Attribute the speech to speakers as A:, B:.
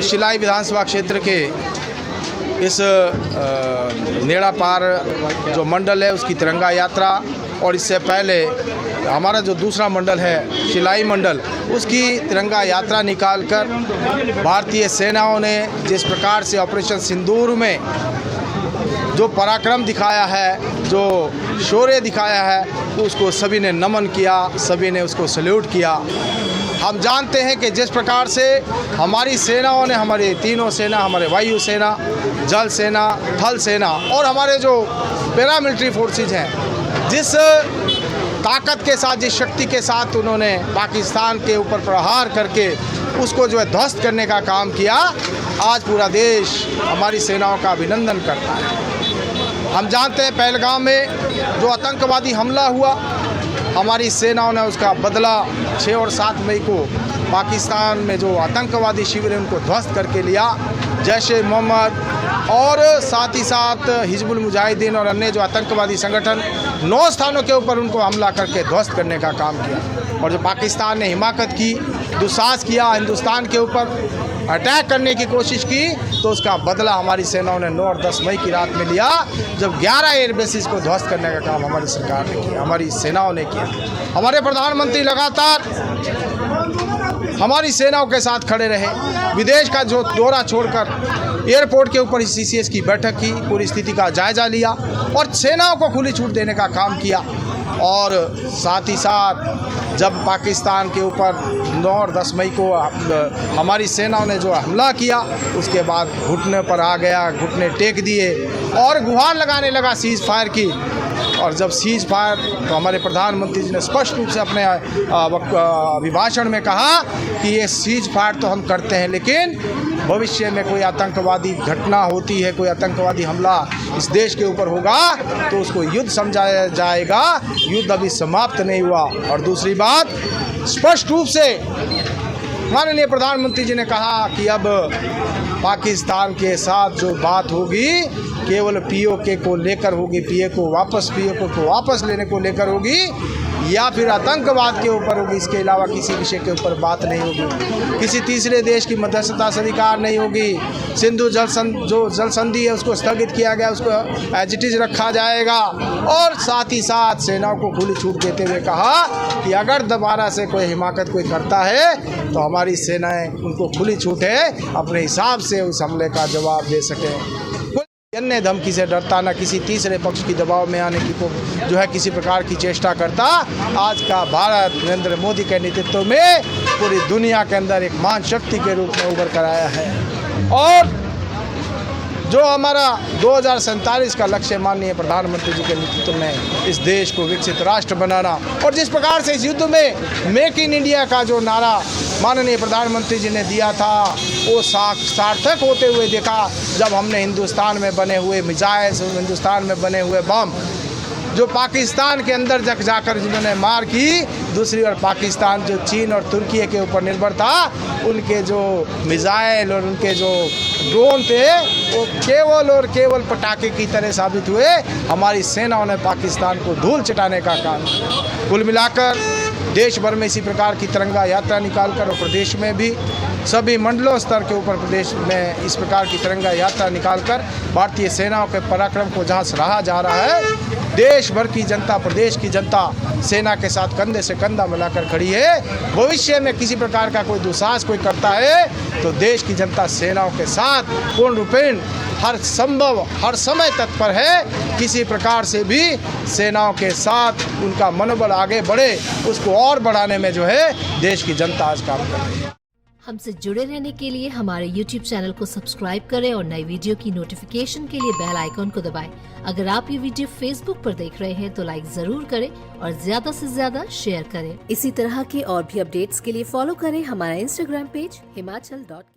A: शिलाई विधानसभा क्षेत्र के इस नेड़ा पार जो मंडल है उसकी तिरंगा यात्रा और इससे पहले हमारा जो दूसरा मंडल है शिलाई मंडल, उसकी तिरंगा यात्रा निकालकर भारतीय सेनाओं ने जिस प्रकार से ऑपरेशन सिंदूर में जो पराक्रम दिखाया है, जो शौर्य दिखाया है, उसको सभी ने नमन किया, सभी ने उसको सल्यूट किया। हम जानते हैं कि जिस प्रकार से हमारी सेनाओं ने, हमारी तीनों सेना, हमारे वायु सेना, जल सेना, थल सेना और हमारे जो पैरामिलिट्री फोर्सेज हैं, जिस ताकत के साथ, जिस शक्ति के साथ उन्होंने पाकिस्तान के ऊपर प्रहार करके उसको जो है ध्वस्त करने का काम किया, आज पूरा देश हमारी सेनाओं का अभिनंदन करता है। हम जानते हैं पहलगाम में जो आतंकवादी हमला हुआ, हमारी सेनाओं ने उसका बदला 6 और 7 मई को पाकिस्तान में जो आतंकवादी शिविर उनको ध्वस्त करके लिया। जैश-ए-मोहम्मद और साथ ही साथ हिजबुल मुजाहिदीन और अन्य जो आतंकवादी संगठन 9 स्थानों के ऊपर उनको हमला करके ध्वस्त करने का काम किया। और जो पाकिस्तान ने हिमाकत की, दुस्साहस किया, हिंदुस्तान के ऊपर अटैक करने की कोशिश की, तो उसका बदला हमारी सेनाओं ने 9 और 10 मई की रात में लिया, जब 11 एयर बेसिस को ध्वस्त करने का काम हमारी सरकार ने किया, हमारी सेनाओं ने किया। हमारे प्रधानमंत्री लगातार हमारी सेनाओं के साथ खड़े रहे। विदेश का जो दौरा छोड़कर एयरपोर्ट के ऊपर CCS की बैठक की, पूरी स्थिति का जायजा लिया और सेनाओं को खुली छूट देने का काम किया। और साथ ही साथ जब पाकिस्तान के ऊपर 9 और 10 मई को हमारी सेनाओं ने जो हमला किया, उसके बाद घुटने पर आ गया, घुटने टेक दिए और गुहार लगाने लगा सीज़ फायर की। और जब सीज़ फायर, तो हमारे प्रधानमंत्री जी ने स्पष्ट रूप से अपने अभिभाषण में कहा कि ये सीज़ फायर तो हम करते हैं, लेकिन भविष्य में कोई आतंकवादी घटना होती है, कोई आतंकवादी हमला इस देश के ऊपर होगा, तो उसको युद्ध समझाया जाएगा। युद्ध अभी समाप्त नहीं हुआ। और दूसरी बात, स्पष्ट रूप से माननीय प्रधानमंत्री जी ने कहा कि अब पाकिस्तान के साथ जो बात होगी केवल POK को लेकर होगी, POK को वापस लेने को लेकर होगी, या फिर आतंकवाद के ऊपर होगी। इसके अलावा किसी विषय के ऊपर बात नहीं होगी। किसी तीसरे देश की मध्यस्थता स्वीकार नहीं होगी। सिंधु जल संधि है उसको स्थगित किया गया, उसको एज इट इज रखा जाएगा। और साथ ही साथ सेनाओं को खुली छूट देते हुए कहा कि अगर दोबारा से कोई हिमाकत कोई करता है तो हमारी सेनाएं उनको खुली छूट है, अपने हिसाब से उस हमले का जवाब दे सकें। अन्य धमकी से डरता, न किसी तीसरे पक्ष की दबाव में आने की जो है किसी प्रकार की चेष्टा करता। आज का भारत नरेंद्र मोदी के नेतृत्व में पूरी दुनिया के अंदर एक महान शक्ति के रूप में उभर कर आया है। और जो हमारा 2047 का लक्ष्य माननीय प्रधानमंत्री जी के नेतृत्व में इस देश को विकसित राष्ट्र बनाना, और जिस प्रकार से इस युद्ध में मेक इन इंडिया का जो नारा माननीय प्रधानमंत्री जी ने दिया था, वो सार्थक होते हुए देखा जब हमने हिंदुस्तान में बने हुए मिसाइल्स, हिंदुस्तान में बने हुए बम जो पाकिस्तान के अंदर जाकर जिन्होंने मार की, दूसरी ओर पाकिस्तान जो चीन और तुर्की के ऊपर निर्भर था, उनके जो मिसाइल और उनके जो ड्रोन थे वो केवल और केवल पटाखे की तरह साबित हुए। हमारी सेनाओं ने पाकिस्तान को धूल चटाने का काम किया। कुल मिलाकर देश भर में इसी प्रकार की तिरंगा यात्रा निकालकर, और प्रदेश में भी सभी मंडलों स्तर के ऊपर प्रदेश में इस प्रकार की तिरंगा यात्रा निकालकर भारतीय सेनाओं के पराक्रम को जहाँ सराहा जा रहा है, देश भर की जनता, प्रदेश की जनता सेना के साथ कंधे से कंधा मिलाकर खड़ी है। भविष्य में किसी प्रकार का कोई दुस्साहस कोई करता है तो देश की जनता सेनाओं के साथ पूर्ण रूपेण हर संभव हर समय तत्पर है। किसी प्रकार से भी सेनाओं के साथ उनका मनोबल आगे बढ़े, उसको और बढ़ाने में जो है देश की जनता आज काम कर रही है।
B: हमसे जुड़े रहने के लिए हमारे YouTube चैनल को सब्सक्राइब करें और नई वीडियो की नोटिफिकेशन के लिए बेल आइकॉन को दबाएं। अगर आप ये वीडियो Facebook पर देख रहे हैं तो लाइक जरूर करें और ज्यादा से ज्यादा शेयर करें। इसी तरह के और भी अपडेट्स के लिए फॉलो करें हमारा Instagram पेज himachal.ke।